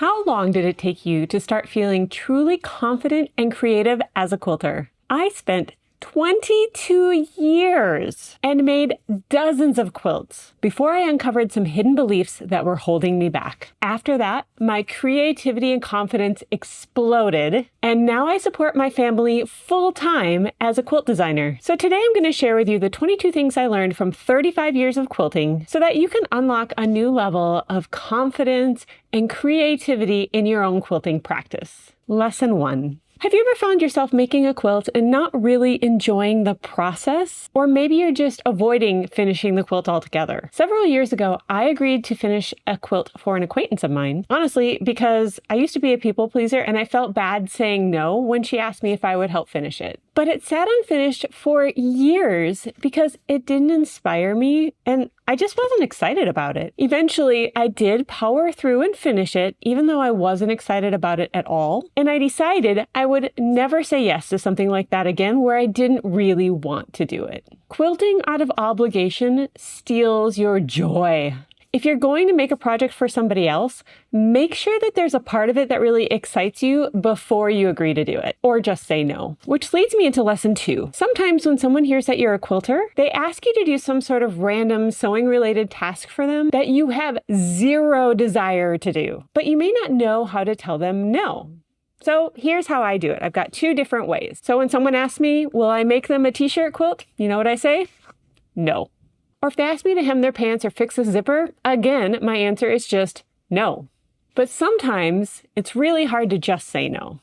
How long did it take you to start feeling truly confident and creative as a quilter? I spent 22 years and made dozens of quilts before I uncovered some hidden beliefs that were holding me back. After that, my creativity and confidence exploded, and now I support my family full-time as a quilt designer. So today I'm going to share with you the 22 things I learned from 35 years of quilting so that you can unlock a new level of confidence and creativity in your own quilting practice. Lesson 1. Have you ever found yourself making a quilt and not really enjoying the process? Or maybe you're just avoiding finishing the quilt altogether. Several years ago, I agreed to finish a quilt for an acquaintance of mine. Honestly, because I used to be a people pleaser and I felt bad saying no when she asked me if I would help finish it. But it sat unfinished for years because it didn't inspire me and I just wasn't excited about it. Eventually, I did power through and finish it, even though I wasn't excited about it at all. And I decided I would never say yes to something like that again where I didn't really want to do it. Quilting out of obligation steals your joy. If you're going to make a project for somebody else, make sure that there's a part of it that really excites you before you agree to do it, or just say no. Which leads me into lesson 2. Sometimes when someone hears that you're a quilter, they ask you to do some sort of random sewing-related task for them that you have zero desire to do, but you may not know how to tell them no. So here's how I do it. I've got 2 different ways. So when someone asks me, will I make them a t-shirt quilt? You know what I say? No. Or if they ask me to hem their pants or fix a zipper, again, my answer is just no. But sometimes it's really hard to just say no.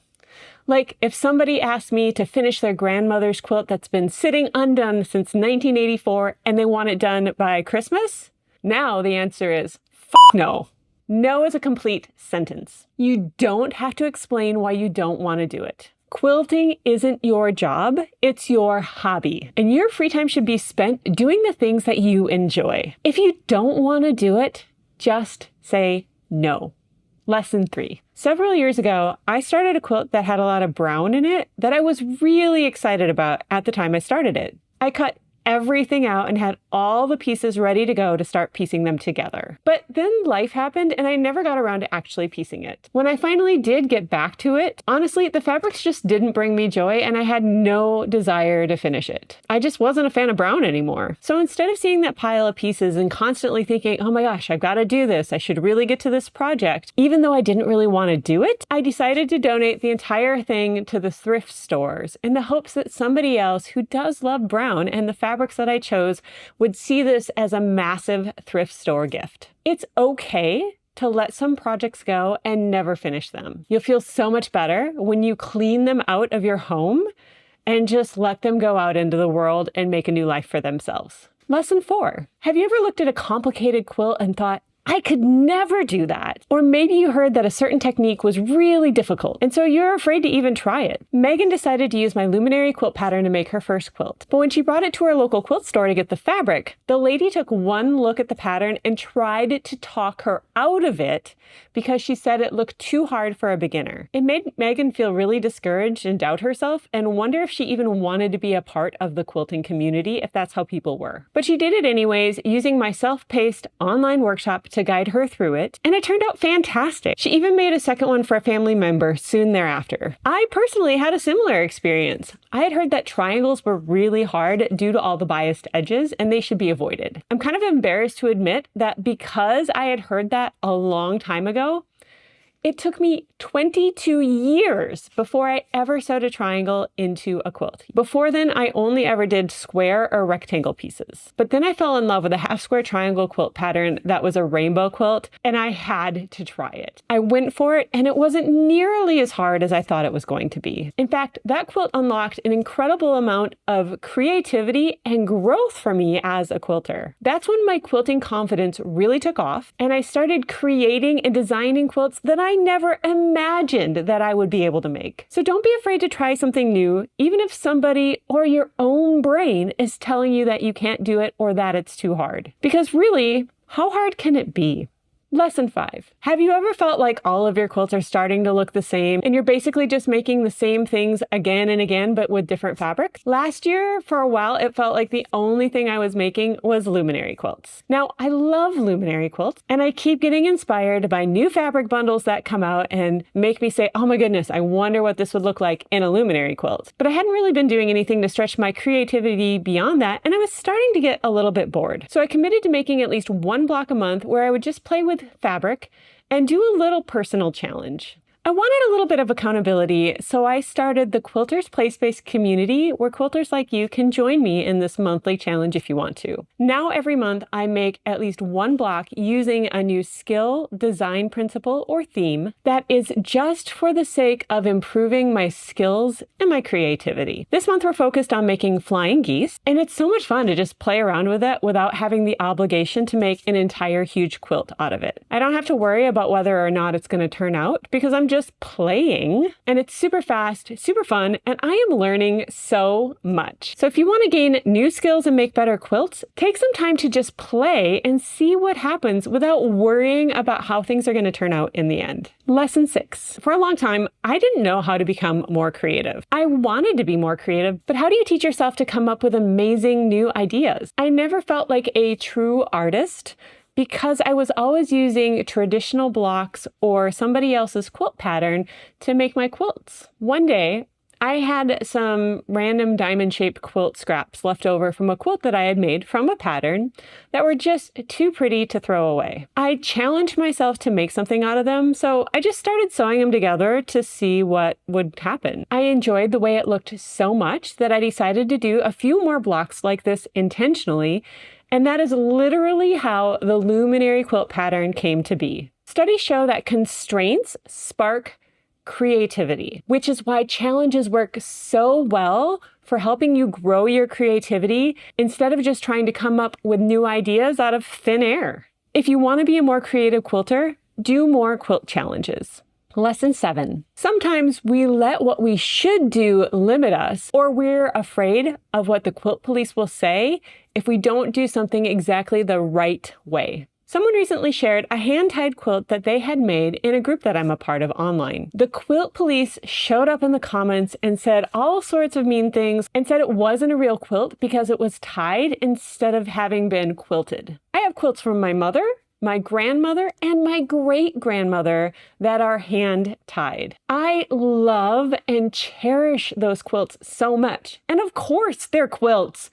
Like if somebody asked me to finish their grandmother's quilt that's been sitting undone since 1984 and they want it done by Christmas, now the answer is no. No is a complete sentence. You don't have to explain why you don't want to do it. Quilting isn't your job, it's your hobby. And your free time should be spent doing the things that you enjoy. If you don't want to do it, just say no. Lesson 3. Several years ago, I started a quilt that had a lot of brown in it that I was really excited about at the time I started it. I cut everything out and had all the pieces ready to go to start piecing them together. But then life happened and I never got around to actually piecing it. When I finally did get back to it, honestly, the fabrics just didn't bring me joy and I had no desire to finish it. I just wasn't a fan of brown anymore. So instead of seeing that pile of pieces and constantly thinking, oh my gosh, I've got to do this, I should really get to this project, even though I didn't really want to do it, I decided to donate the entire thing to the thrift stores in the hopes that somebody else who does love brown and the fabrics that I chose would see this as a massive thrift store gift. It's okay to let some projects go and never finish them. You'll feel so much better when you clean them out of your home and just let them go out into the world and make a new life for themselves. Lesson 4. Have you ever looked at a complicated quilt and thought, I could never do that? Or maybe you heard that a certain technique was really difficult, and so you're afraid to even try it. Megan decided to use my luminary quilt pattern to make her first quilt. But when she brought it to her local quilt store to get the fabric, the lady took one look at the pattern and tried to talk her out of it because she said it looked too hard for a beginner. It made Megan feel really discouraged and doubt herself and wonder if she even wanted to be a part of the quilting community if that's how people were. But she did it anyways, using my self-paced online workshop to guide her through it, and it turned out fantastic. She even made a second one for a family member soon thereafter. I personally had a similar experience. I had heard that triangles were really hard due to all the biased edges, and they should be avoided. I'm kind of embarrassed to admit that because I had heard that a long time ago, it took me 22 years before I ever sewed a triangle into a quilt. Before then, I only ever did square or rectangle pieces. But then I fell in love with a half square triangle quilt pattern that was a rainbow quilt, and I had to try it. I went for it, and it wasn't nearly as hard as I thought it was going to be. In fact, that quilt unlocked an incredible amount of creativity and growth for me as a quilter. That's when my quilting confidence really took off, and I started creating and designing quilts that I never imagined that I would be able to make. So don't be afraid to try something new, even if somebody or your own brain is telling you that you can't do it or that it's too hard. Because really, how hard can it be? Lesson 5. Have you ever felt like all of your quilts are starting to look the same and you're basically just making the same things again and again but with different fabrics? Last year, for a while, it felt like the only thing I was making was luminary quilts. Now, I love luminary quilts and I keep getting inspired by new fabric bundles that come out and make me say, oh my goodness, I wonder what this would look like in a luminary quilt. But I hadn't really been doing anything to stretch my creativity beyond that, and I was starting to get a little bit bored. So I committed to making at least one block a month where I would just play with fabric and do a little personal challenge. I wanted a little bit of accountability, so I started the Quilters Play Space community where quilters like you can join me in this monthly challenge if you want to. Now every month I make at least one block using a new skill, design principle, or theme that is just for the sake of improving my skills and my creativity. This month we're focused on making flying geese, and it's so much fun to just play around with it without having the obligation to make an entire huge quilt out of it. I don't have to worry about whether or not it's going to turn out because I'm just playing, and it's super fast, super fun, and I am learning so much. So if you want to gain new skills and make better quilts, take some time to just play and see what happens without worrying about how things are going to turn out in the end. Lesson 6. For a long time, I didn't know how to become more creative. I wanted to be more creative, but how do you teach yourself to come up with amazing new ideas? I never felt like a true artist because I was always using traditional blocks or somebody else's quilt pattern to make my quilts. One day, I had some random diamond-shaped quilt scraps left over from a quilt that I had made from a pattern that were just too pretty to throw away. I challenged myself to make something out of them, so I just started sewing them together to see what would happen. I enjoyed the way it looked so much that I decided to do a few more blocks like this intentionally, and that is literally how the luminary quilt pattern came to be. Studies show that constraints spark creativity, which is why challenges work so well for helping you grow your creativity instead of just trying to come up with new ideas out of thin air. If you want to be a more creative quilter, do more quilt challenges. Lesson 7. Sometimes we let what we should do limit us, or we're afraid of what the quilt police will say if we don't do something exactly the right way. Someone recently shared a hand-tied quilt that they had made in a group that I'm a part of online. The quilt police showed up in the comments and said all sorts of mean things and said it wasn't a real quilt because it was tied instead of having been quilted. I have quilts from my mother, my grandmother, and my great-grandmother that are hand-tied. I love and cherish those quilts so much. And of course, they're quilts.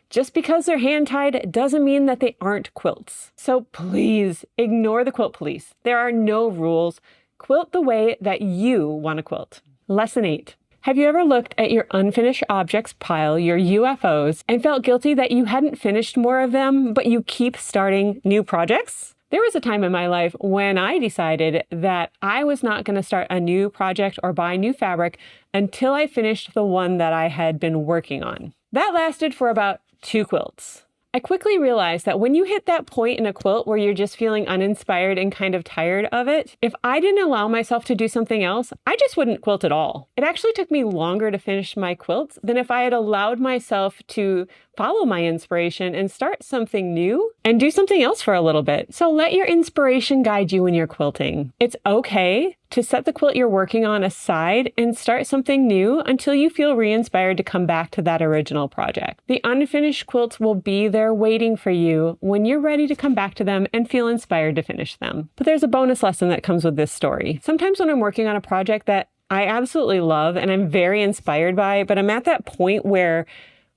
Just because they're hand-tied doesn't mean that they aren't quilts. So please ignore the quilt police. There are no rules. Quilt the way that you want to quilt. Lesson 8. Have you ever looked at your unfinished objects pile, your UFOs, and felt guilty that you hadn't finished more of them, but you keep starting new projects? There was a time in my life when I decided that I was not going to start a new project or buy new fabric until I finished the one that I had been working on. That lasted for about 2 quilts. I quickly realized that when you hit that point in a quilt where you're just feeling uninspired and kind of tired of it, if I didn't allow myself to do something else, I just wouldn't quilt at all. It actually took me longer to finish my quilts than if I had allowed myself to follow my inspiration and start something new and do something else for a little bit. So let your inspiration guide you when you're quilting. It's okay to set the quilt you're working on aside and start something new until you feel re-inspired to come back to that original project. The unfinished quilts will be there waiting for you when you're ready to come back to them and feel inspired to finish them. But there's a bonus lesson that comes with this story. Sometimes when I'm working on a project that I absolutely love and I'm very inspired by, but I'm at that point where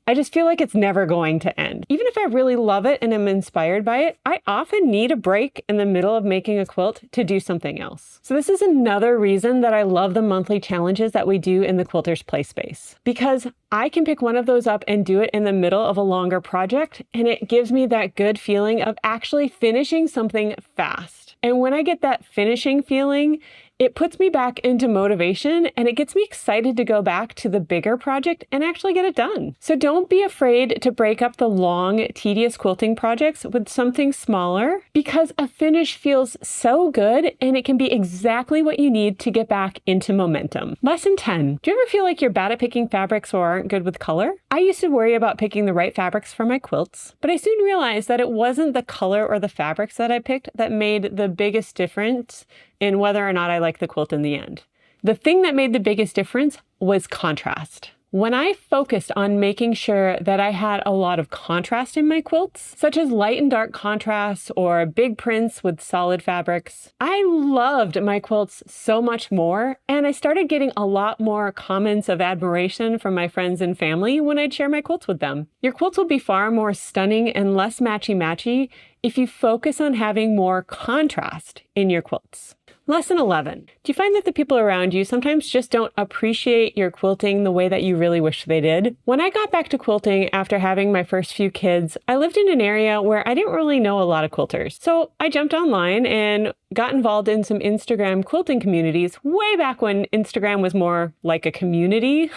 I just feel like it's never going to end. Even if I really love it and am inspired by it, I often need a break in the middle of making a quilt to do something else. So this is another reason that I love the monthly challenges that we do in the Quilters Play Space, because I can pick one of those up and do it in the middle of a longer project, and it gives me that good feeling of actually finishing something fast. And when I get that finishing feeling, It puts me back into motivation and it gets me excited to go back to the bigger project and actually get it done. So don't be afraid to break up the long, tedious quilting projects with something smaller, because a finish feels so good and it can be exactly what you need to get back into momentum. Lesson 10. Do you ever feel like you're bad at picking fabrics or aren't good with color? I used to worry about picking the right fabrics for my quilts, but I soon realized that it wasn't the color or the fabrics that I picked that made the biggest difference in whether or not I liked the quilt in the end. The thing that made the biggest difference was contrast. When I focused on making sure that I had a lot of contrast in my quilts, such as light and dark contrasts or big prints with solid fabrics, I loved my quilts so much more, and I started getting a lot more comments of admiration from my friends and family when I'd share my quilts with them. Your quilts will be far more stunning and less matchy-matchy if you focus on having more contrast in your quilts. Lesson 11. Do you find that the people around you sometimes just don't appreciate your quilting the way that you really wish they did? When I got back to quilting after having my first few kids, I lived in an area where I didn't really know a lot of quilters. So I jumped online and got involved in some Instagram quilting communities way back when Instagram was more like a community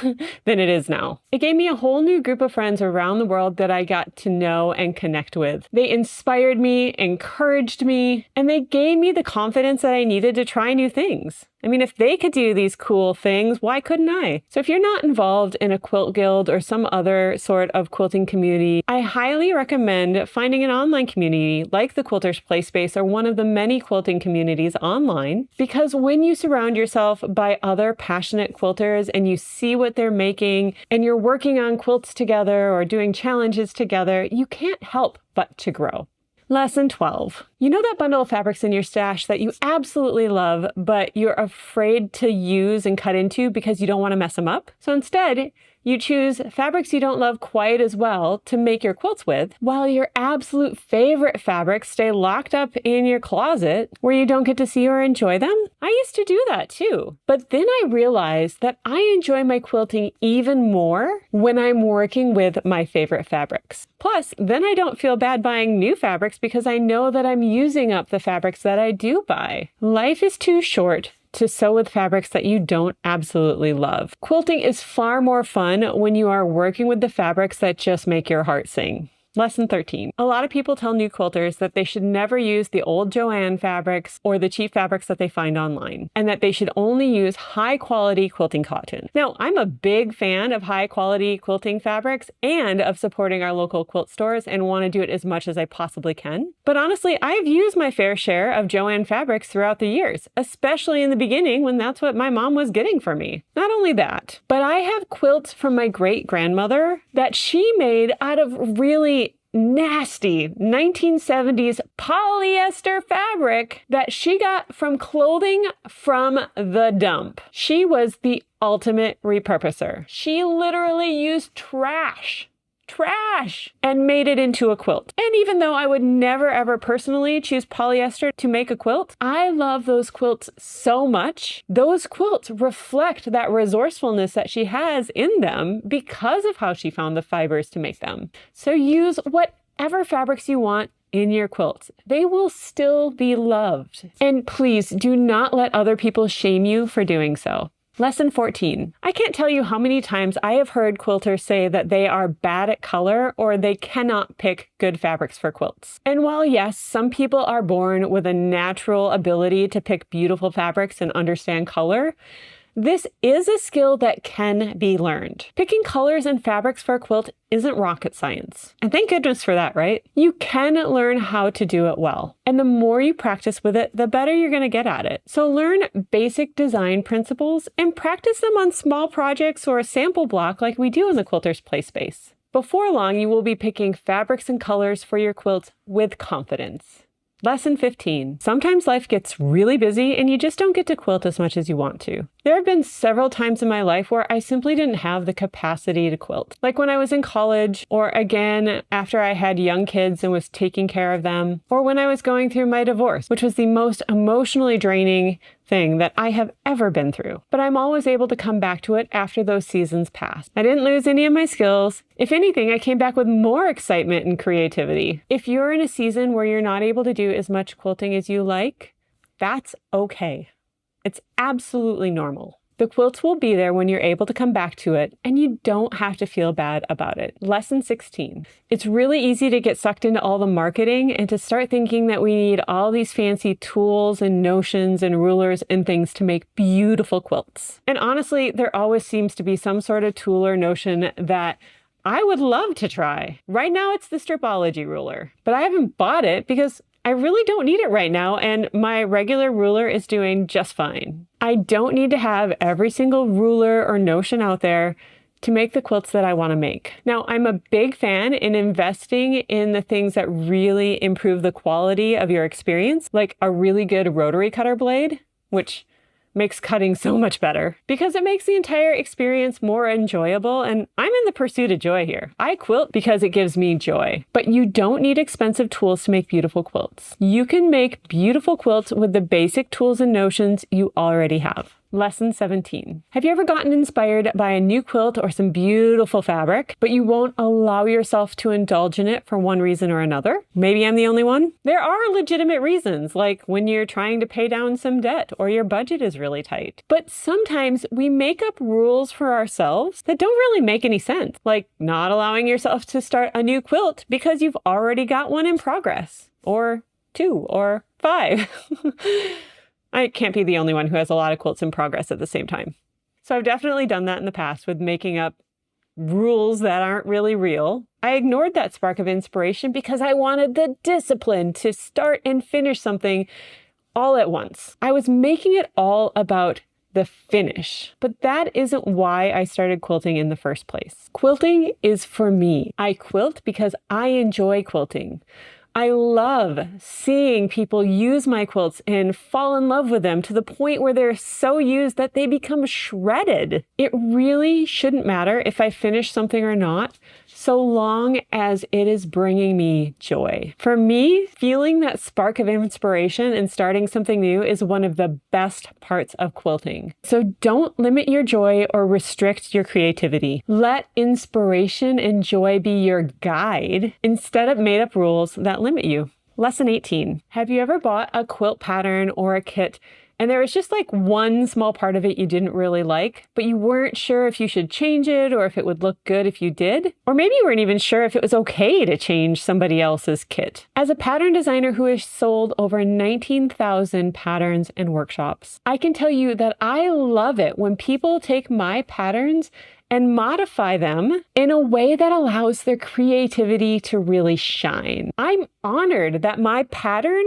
than it is now. It gave me a whole new group of friends around the world that I got to know and connect with. They inspired me, encouraged me, and they gave me the confidence that I needed to try new things. I mean, if they could do these cool things, why couldn't I? So if you're not involved in a quilt guild or some other sort of quilting community, I highly recommend finding an online community like the Quilters Play Space or one of the many quilting communities online, because when you surround yourself by other passionate quilters and you see what they're making and you're working on quilts together or doing challenges together, you can't help but to grow. Lesson 12. You know that bundle of fabrics in your stash that you absolutely love, but you're afraid to use and cut into because you don't want to mess them up? So instead, you choose fabrics you don't love quite as well to make your quilts with, while your absolute favorite fabrics stay locked up in your closet where you don't get to see or enjoy them. I used to do that too. But then I realized that I enjoy my quilting even more when I'm working with my favorite fabrics. Plus, then I don't feel bad buying new fabrics because I know that I'm using up the fabrics that I do buy. Life is too short to sew with fabrics that you don't absolutely love. Quilting is far more fun when you are working with the fabrics that just make your heart sing. Lesson 13. A lot of people tell new quilters that they should never use the old Joann fabrics or the cheap fabrics that they find online, and that they should only use high quality quilting cotton. Now, I'm a big fan of high quality quilting fabrics and of supporting our local quilt stores and want to do it as much as I possibly can. But honestly, I've used my fair share of Joann fabrics throughout the years, especially in the beginning when that's what my mom was getting for me. Not only that, but I have quilts from my great grandmother that she made out of really nasty 1970s polyester fabric that she got from clothing from the dump. She was the ultimate repurposer. She literally used trash and made it into a quilt. And even though I would never ever personally choose polyester to make a quilt, I love those quilts so much. Those quilts reflect that resourcefulness that she has in them because of how she found the fibers to make them. So use whatever fabrics you want in your quilts. They will still be loved. And please do not let other people shame you for doing so. Lesson 14. I can't tell you how many times I have heard quilters say that they are bad at color or they cannot pick good fabrics for quilts. And while yes, some people are born with a natural ability to pick beautiful fabrics and understand color, this is a skill that can be learned. Picking colors and fabrics for a quilt isn't rocket science. And thank goodness for that, right? You can learn how to do it well. And the more you practice with it, the better you're going to get at it. So learn basic design principles and practice them on small projects or a sample block like we do in the Quilters Play Space. Before long, you will be picking fabrics and colors for your quilts with confidence. Lesson 15. Sometimes life gets really busy and you just don't get to quilt as much as you want to. There have been several times in my life where I simply didn't have the capacity to quilt. Like when I was in college, or again after I had young kids and was taking care of them, or when I was going through my divorce, which was the most emotionally draining thing that I have ever been through. But I'm always able to come back to it after those seasons pass. I didn't lose any of my skills. If anything, I came back with more excitement and creativity. If you're in a season where you're not able to do as much quilting as you like, that's okay. It's absolutely normal. The quilts will be there when you're able to come back to it, and you don't have to feel bad about it. Lesson 16. It's really easy to get sucked into all the marketing and to start thinking that we need all these fancy tools and notions and rulers and things to make beautiful quilts. And honestly, there always seems to be some sort of tool or notion that I would love to try. Right now, it's the Stripology ruler, but I haven't bought it because I really don't need it right now, and my regular ruler is doing just fine. I don't need to have every single ruler or notion out there to make the quilts that I want to make. Now, I'm a big fan in investing in the things that really improve the quality of your experience, like a really good rotary cutter blade, which makes cutting so much better because it makes the entire experience more enjoyable, and I'm in the pursuit of joy here. I quilt because it gives me joy, but you don't need expensive tools to make beautiful quilts. You can make beautiful quilts with the basic tools and notions you already have. Lesson 17. Have you ever gotten inspired by a new quilt or some beautiful fabric, but you won't allow yourself to indulge in it for one reason or another? Maybe I'm the only one. There are legitimate reasons, like when you're trying to pay down some debt or your budget is really tight. But sometimes we make up rules for ourselves that don't really make any sense, like not allowing yourself to start a new quilt because you've already got one in progress, or 2 or 5. I can't be the only one who has a lot of quilts in progress at the same time. So I've definitely done that in the past with making up rules that aren't really real. I ignored that spark of inspiration because I wanted the discipline to start and finish something all at once. I was making it all about the finish, but that isn't why I started quilting in the first place. Quilting is for me. I quilt because I enjoy quilting. I love seeing people use my quilts and fall in love with them to the point where they're so used that they become shredded. It really shouldn't matter if I finish something or not, so long as it is bringing me joy. For me, feeling that spark of inspiration and starting something new is one of the best parts of quilting. So don't limit your joy or restrict your creativity. Let inspiration and joy be your guide instead of made-up rules that limit you. Lesson 18. Have you ever bought a quilt pattern or a kit and there was just like one small part of it you didn't really like, but you weren't sure if you should change it or if it would look good if you did? Or maybe you weren't even sure if it was okay to change somebody else's kit. As a pattern designer who has sold over 19,000 patterns and workshops, I can tell you that I love it when people take my patterns and modify them in a way that allows their creativity to really shine. I'm honored that my pattern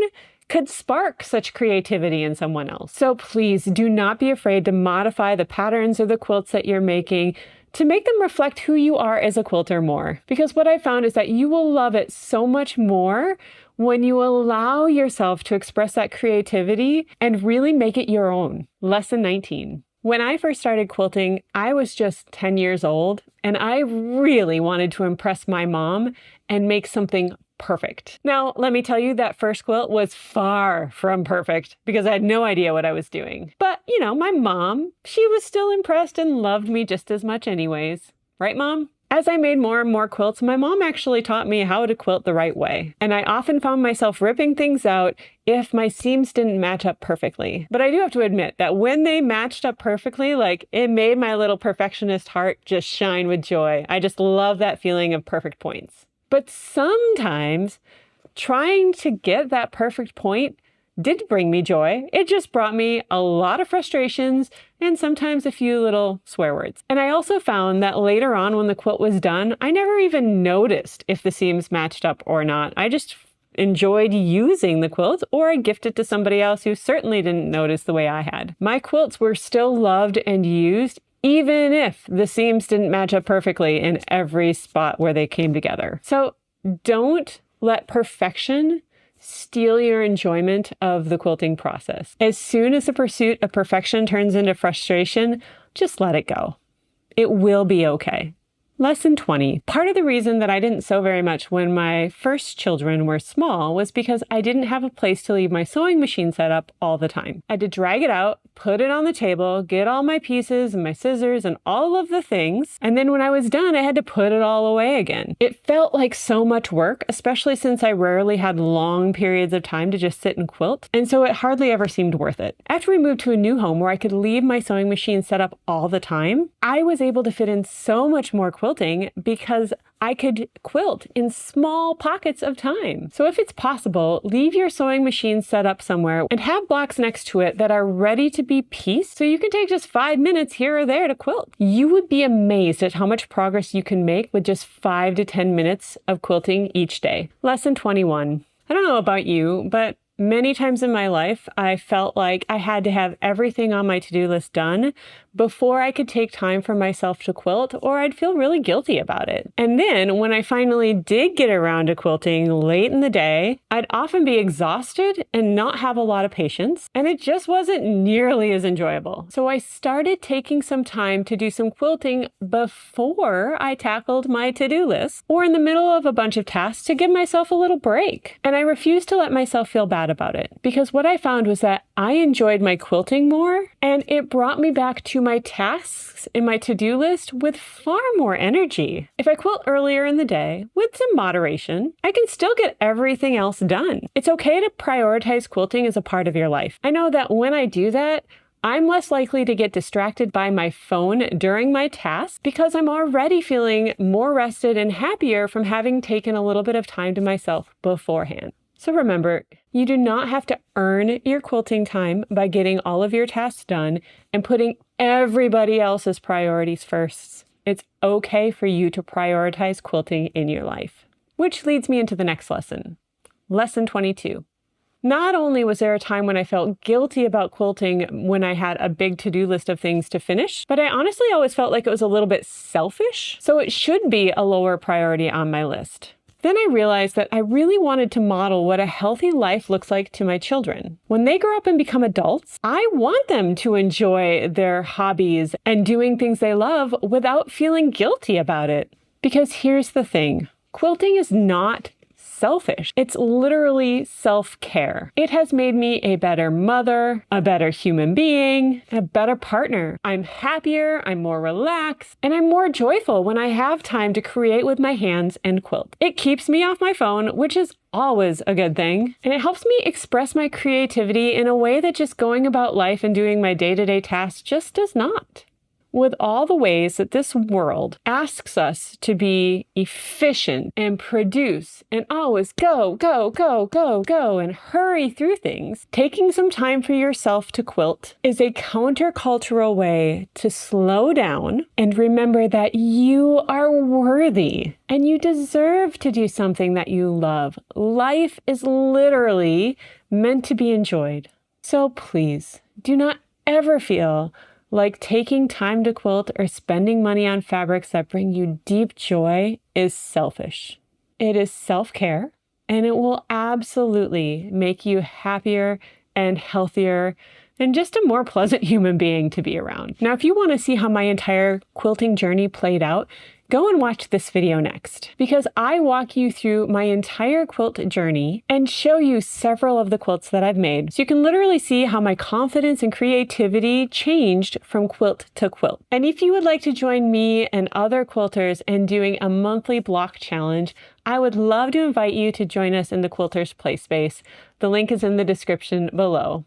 could spark such creativity in someone else. So please do not be afraid to modify the patterns or the quilts that you're making to make them reflect who you are as a quilter more. Because what I found is that you will love it so much more when you allow yourself to express that creativity and really make it your own. Lesson 19. When I first started quilting, I was just 10 years old, and I really wanted to impress my mom and make something perfect. Now, let me tell you, that first quilt was far from perfect because I had no idea what I was doing. But, you know, my mom, she was still impressed and loved me just as much anyways. Right, Mom? As I made more and more quilts, my mom actually taught me how to quilt the right way. And I often found myself ripping things out if my seams didn't match up perfectly. But I do have to admit that when they matched up perfectly, like, it made my little perfectionist heart just shine with joy. I just love that feeling of perfect points. But sometimes trying to get that perfect point did bring me joy. It just brought me a lot of frustrations and sometimes a few little swear words. And I also found that later on when the quilt was done, I never even noticed if the seams matched up or not. I just enjoyed using the quilt, or I gifted to somebody else who certainly didn't notice the way I had. My quilts were still loved and used even if the seams didn't match up perfectly in every spot where they came together. So don't let perfection steal your enjoyment of the quilting process. As soon as the pursuit of perfection turns into frustration, just let it go. It will be okay. Lesson 20. Part of the reason that I didn't sew very much when my first children were small was because I didn't have a place to leave my sewing machine set up all the time. I had to drag it out, put it on the table, get all my pieces and my scissors and all of the things, and then when I was done, I had to put it all away again. It felt like so much work, especially since I rarely had long periods of time to just sit and quilt, and so it hardly ever seemed worth it. After we moved to a new home where I could leave my sewing machine set up all the time, I was able to fit in so much more quilting because I could quilt in small pockets of time. So if it's possible, leave your sewing machine set up somewhere and have blocks next to it that are ready to be pieced so you can take just 5 minutes here or there to quilt. You would be amazed at how much progress you can make with just 5 to 10 minutes of quilting each day. Lesson 21. I don't know about you, but many times in my life, I felt like I had to have everything on my to-do list done before I could take time for myself to quilt, or I'd feel really guilty about it. And then when I finally did get around to quilting late in the day, I'd often be exhausted and not have a lot of patience, and it just wasn't nearly as enjoyable. So I started taking some time to do some quilting before I tackled my to-do list, or in the middle of a bunch of tasks to give myself a little break. And I refused to let myself feel bad about it, because what I found was that I enjoyed my quilting more, and it brought me back to my tasks in my to-do list with far more energy. If I quilt earlier in the day with some moderation, I can still get everything else done. It's okay to prioritize quilting as a part of your life. I know that when I do that, I'm less likely to get distracted by my phone during my tasks because I'm already feeling more rested and happier from having taken a little bit of time to myself beforehand. So remember, you do not have to earn your quilting time by getting all of your tasks done and putting everybody else's priorities first. It's okay for you to prioritize quilting in your life. Which leads me into the next lesson. Lesson 22. Not only was there a time when I felt guilty about quilting when I had a big to-do list of things to finish, but I honestly always felt like it was a little bit selfish, so it should be a lower priority on my list. Then I realized that I really wanted to model what a healthy life looks like to my children. When they grow up and become adults, I want them to enjoy their hobbies and doing things they love without feeling guilty about it. Because here's the thing, quilting is not selfish. It's literally self-care. It has made me a better mother, a better human being, a better partner. I'm happier, I'm more relaxed, and I'm more joyful when I have time to create with my hands and quilt. It keeps me off my phone, which is always a good thing, and it helps me express my creativity in a way that just going about life and doing my day-to-day tasks just does not. With all the ways that this world asks us to be efficient and produce and always go, go, go, go, go, and hurry through things, taking some time for yourself to quilt is a countercultural way to slow down and remember that you are worthy and you deserve to do something that you love. Life is literally meant to be enjoyed. So please, do not ever feel like taking time to quilt or spending money on fabrics that bring you deep joy is selfish. It is self-care, and it will absolutely make you happier and healthier and just a more pleasant human being to be around. Now, if you want to see how my entire quilting journey played out, go and watch this video next, because I walk you through my entire quilt journey and show you several of the quilts that I've made. So you can literally see how my confidence and creativity changed from quilt to quilt. And if you would like to join me and other quilters in doing a monthly block challenge, I would love to invite you to join us in the Quilters Play Space. The link is in the description below.